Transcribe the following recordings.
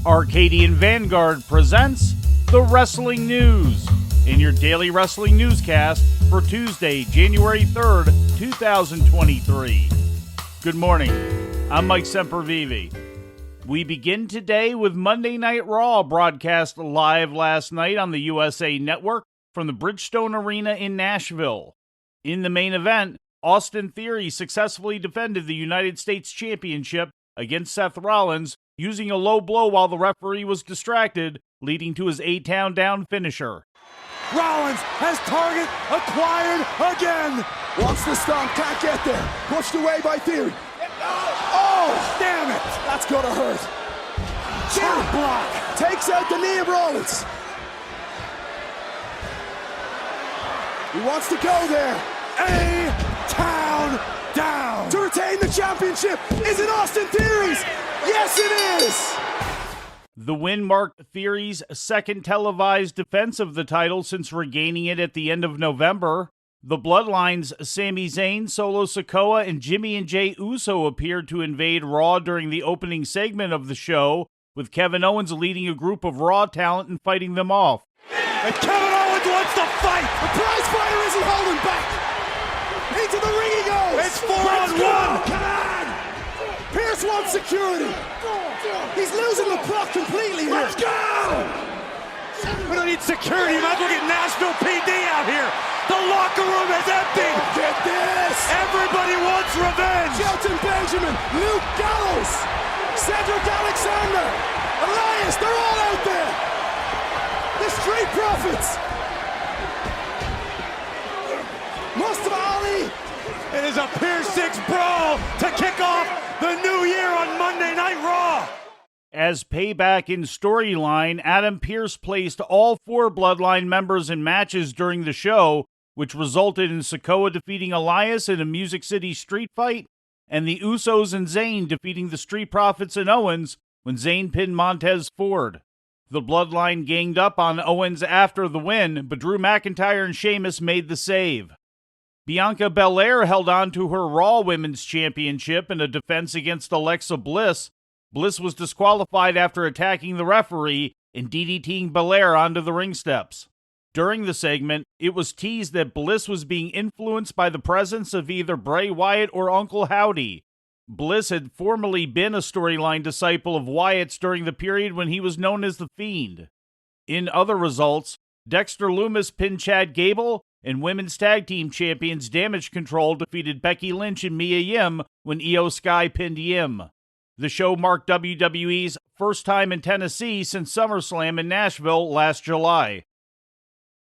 Arcadian Vanguard presents the Wrestling News in your daily wrestling newscast for Tuesday, January 3rd, 2023. Good morning. I'm Mike Sempervive. We begin today with Monday Night Raw, broadcast live last night on the USA Network from the Bridgestone Arena in Nashville. In the main event, Austin Theory successfully defended the United States Championship against Seth Rollins using a low blow while the referee was distracted, leading to his A-Town down finisher. Rollins has target acquired again. Wants the stomp, can't get there. Pushed away by Theory. Oh, damn it. That's gonna hurt. Jump block. Takes out the knee of Rollins. He wants to go there. A-Town down. To retain the championship. Is it Austin Theory's? Yes, it is. The win marked Theory's second televised defense of the title since regaining it at the end of November. The Bloodlines' Sami Zayn, Solo Sikoa, and Jimmy and Jay Uso appeared to invade Raw during the opening segment of the show, with Kevin Owens leading a group of Raw talent and fighting them off. And Kevin Owens wants to fight. The prize fighter isn't holding back. Into the ring he goes. It's 4-on-1. Come on. Pierce wants security. He's losing the plot completely here. Let's go! We don't need security. You might as well get Nashville PD out here. The locker room is empty. Get this! Everybody wants revenge. Shelton Benjamin, Luke Gallows, Cedric Alexander, Elias, they're all out there. The Street Profits. Mustafa Ali. It is a Pier 6 brawl to kick off the new year on Monday Night Raw. As payback in storyline, Adam Pearce placed all four Bloodline members in matches during the show, which resulted in Sikoa defeating Elias in a Music City street fight, and the Usos and Zayn defeating the Street Profits and Owens when Zayn pinned Montez Ford. The Bloodline ganged up on Owens after the win, but Drew McIntyre and Sheamus made the save. Bianca Belair held on to her Raw Women's Championship in a defense against Alexa Bliss. Bliss was disqualified after attacking the referee and DDTing Belair onto the ring steps. During the segment, it was teased that Bliss was being influenced by the presence of either Bray Wyatt or Uncle Howdy. Bliss had formerly been a storyline disciple of Wyatt's during the period when he was known as The Fiend. In other results, Dexter Lumis pinned Chad Gable, and Women's Tag Team Champions Damage Control defeated Becky Lynch and Mia Yim when Io Sky pinned Yim. The show marked WWE's first time in Tennessee since SummerSlam in Nashville last July.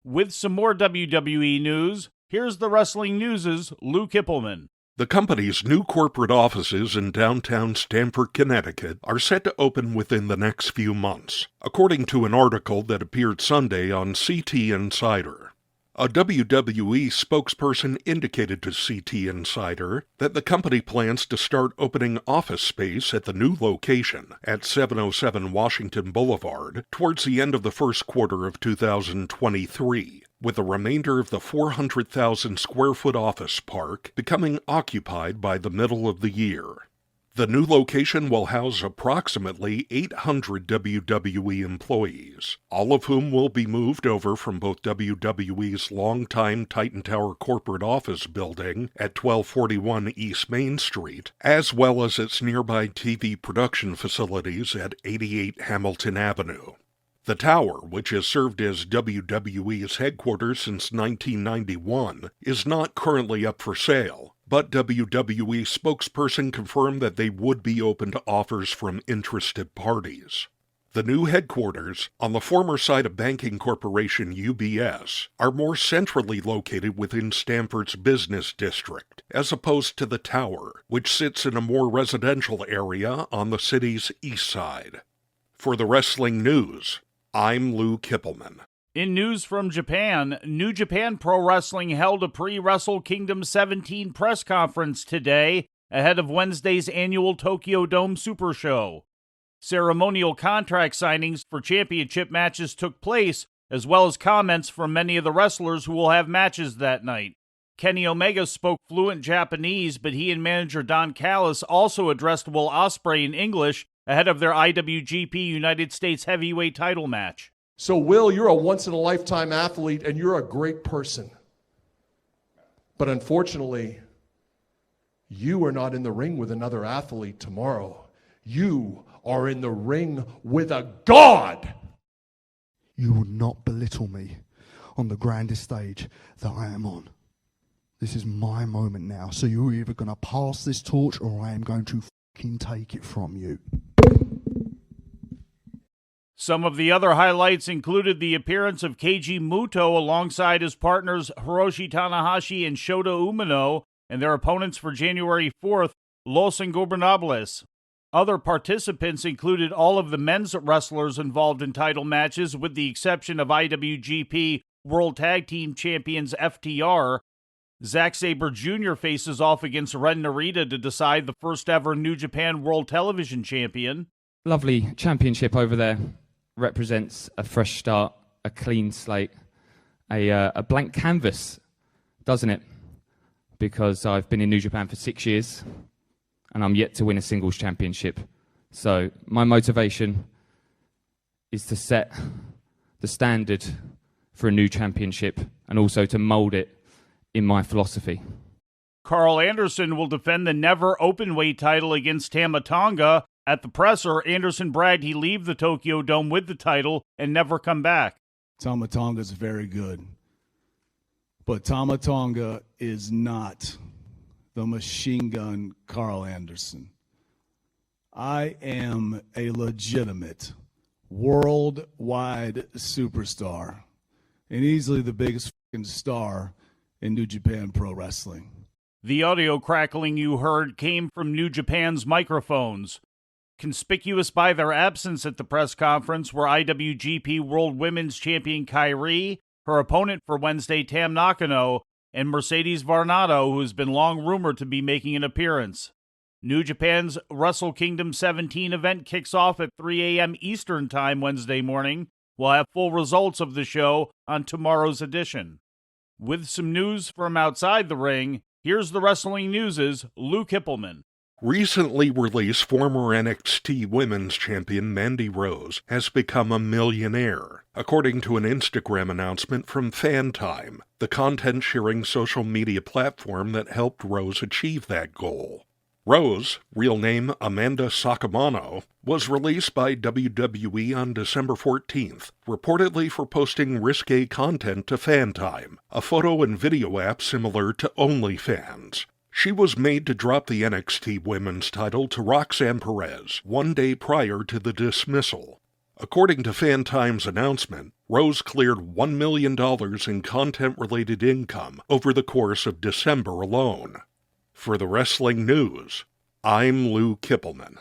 With some more WWE news, here's the Wrestling News' Lou Kipilman. The company's new corporate offices in downtown Stamford, Connecticut, are set to open within the next few months, according to an article that appeared Sunday on CT Insider. A WWE spokesperson indicated to CT Insider that the company plans to start opening office space at the new location at 707 Washington Boulevard towards the end of the first quarter of 2023, with the remainder of the 400,000 square foot office park becoming occupied by the middle of the year. The new location will house approximately 800 WWE employees, all of whom will be moved over from both WWE's longtime Titan Tower corporate office building at 1241 East Main Street, as well as its nearby TV production facilities at 88 Hamilton Avenue. The tower, which has served as WWE's headquarters since 1991, is not currently up for sale, but WWE spokesperson confirmed that they would be open to offers from interested parties. The new headquarters, on the former site of banking corporation UBS, are more centrally located within Stamford's business district, as opposed to the tower, which sits in a more residential area on the city's east side. For the Wrestling News, I'm Lou Kipilman. In news from Japan, New Japan Pro Wrestling held a pre-Wrestle Kingdom 17 press conference today ahead of Wednesday's annual Tokyo Dome Super Show. Ceremonial contract signings for championship matches took place, as well as comments from many of the wrestlers who will have matches that night. Kenny Omega spoke fluent Japanese, but he and manager Don Callis also addressed Will Ospreay in English ahead of their IWGP United States Heavyweight title match. So, Will, you're a once-in-a-lifetime athlete, and you're a great person. But unfortunately, you are not in the ring with another athlete tomorrow. You are in the ring with a god! You will not belittle me on the grandest stage that I am on. This is my moment now, so you're either going to pass this torch or I am going to fucking take it from you. Some of the other highlights included the appearance of Keiji Muto alongside his partners Hiroshi Tanahashi and Shota Umino and their opponents for January 4th, Los Ingobernables. Other participants included all of the men's wrestlers involved in title matches with the exception of IWGP World Tag Team Champions FTR. Zack Sabre Jr. faces off against Ren Narita to decide the first ever New Japan World Television Champion. Lovely championship over there. Represents a fresh start, a clean slate, a blank canvas, doesn't it? Because I've been in New Japan for 6 years and I'm yet to win a singles championship. So my motivation is to set the standard for a new championship and also to mold it in my philosophy. Carl Anderson will defend the never openweight title against Tama Tonga. At the presser, Anderson bragged he leave the Tokyo Dome with the title and never come back. Tama Tonga's very good. But Tama Tonga is not the machine gun Carl Anderson. I am a legitimate worldwide superstar and easily the biggest fucking star in New Japan Pro Wrestling. The audio crackling you heard came from New Japan's microphones. Conspicuous by their absence at the press conference were IWGP World Women's Champion Kairi, her opponent for Wednesday Tam Nakano, and Mercedes Varnado, who has been long rumored to be making an appearance. New Japan's Wrestle Kingdom 17 event kicks off at 3 a.m. Eastern Time Wednesday morning. We'll have full results of the show on tomorrow's edition. With some news from outside the ring, here's the Wrestling News' Lou Kipilman. Recently released former NXT Women's Champion Mandy Rose has become a millionaire, according to an Instagram announcement from FanTime, the content-sharing social media platform that helped Rose achieve that goal. Rose, real name Amanda Sacamano, was released by WWE on December 14th, reportedly for posting risque content to FanTime, a photo and video app similar to OnlyFans. She was made to drop the NXT Women's title to Roxanne Perez 1 day prior to the dismissal. According to FanTime's announcement, Rose cleared $1 million in content-related income over the course of December alone. For the Wrestling News, I'm Lou Kipilman.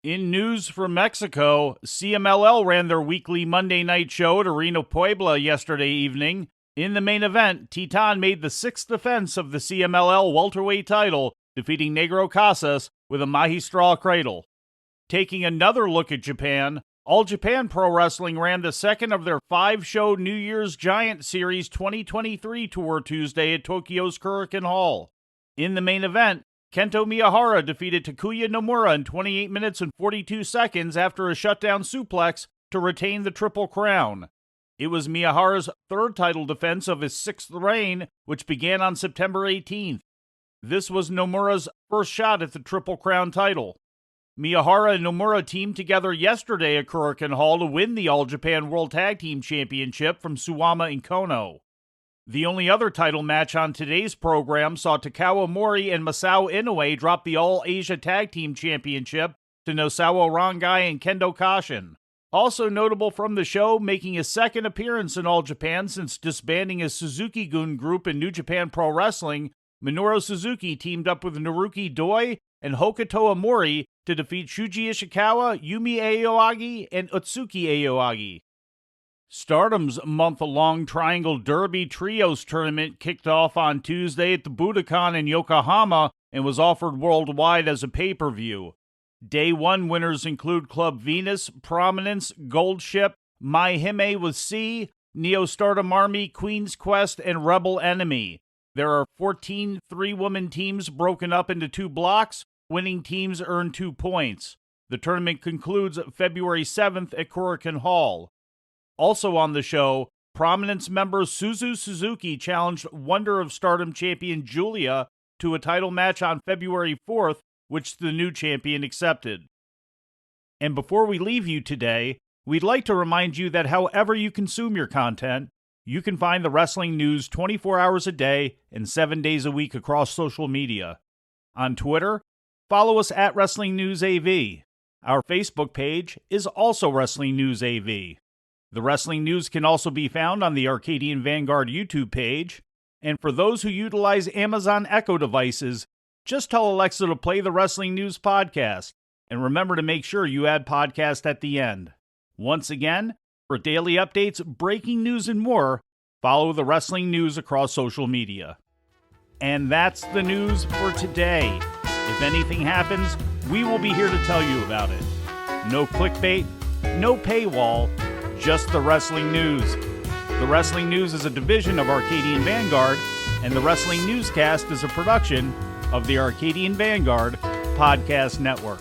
In news from Mexico, CMLL ran their weekly Monday night show at Arena Puebla yesterday evening. In the main event, Titan made the 6th defense of the CMLL welterweight title, defeating Negro Casas with a Magistral Cradle. Taking another look at Japan, All Japan Pro Wrestling ran the second of their 5-show New Year's Giant Series 2023 tour Tuesday at Tokyo's Kurikan Hall. In the main event, Kento Miyahara defeated Takuya Nomura in 28 minutes and 42 seconds after a shutdown suplex to retain the Triple Crown. It was Miyahara's third title defense of his 6th reign, which began on September 18th. This was Nomura's first shot at the Triple Crown title. Miyahara and Nomura teamed together yesterday at Kurikan Hall to win the All Japan World Tag Team Championship from Suwama and Kono. The only other title match on today's program saw Takawa Mori and Masao Inoue drop the All Asia Tag Team Championship to Nosawa Rangai and Kendo Kashin. Also notable from the show, making his second appearance in All Japan since disbanding his Suzuki-gun group in New Japan Pro Wrestling, Minoru Suzuki teamed up with Naruki Doi and Hokuto Amori to defeat Shuji Ishikawa, Yumi Aoyagi, and Utsuki Aoyagi. Stardom's month-long Triangle Derby Trios tournament kicked off on Tuesday at the Budokan in Yokohama and was offered worldwide as a pay-per-view. Day 1 winners include Club Venus, Prominence, Gold Ship, My Hime with C, Neo Stardom Army, Queen's Quest, and Rebel Enemy. There are 14 three-woman teams broken up into 2 blocks. Winning teams earn 2 points. The tournament concludes February 7th at Korakuen Hall. Also on the show, Prominence member Suzu Suzuki challenged Wonder of Stardom champion Julia to a title match on February 4th, which the new champion accepted. And before we leave you today, we'd like to remind you that however you consume your content, you can find the wrestling news 24 hours a day and 7 days a week across social media. On Twitter, follow us at Wrestling News AV. Our Facebook page is also Wrestling News AV. The Wrestling News can also be found on the Arcadian Vanguard YouTube page. And for those who utilize Amazon Echo devices, just tell Alexa to play the Wrestling News podcast. And remember to make sure you add podcast at the end. Once again, for daily updates, breaking news, and more, follow the Wrestling News across social media. And that's the news for today. If anything happens, we will be here to tell you about it. No clickbait, no paywall, just the Wrestling News. The Wrestling News is a division of Arcadian Vanguard, and the Wrestling Newscast is a production of the Arcadian Vanguard Podcast Network.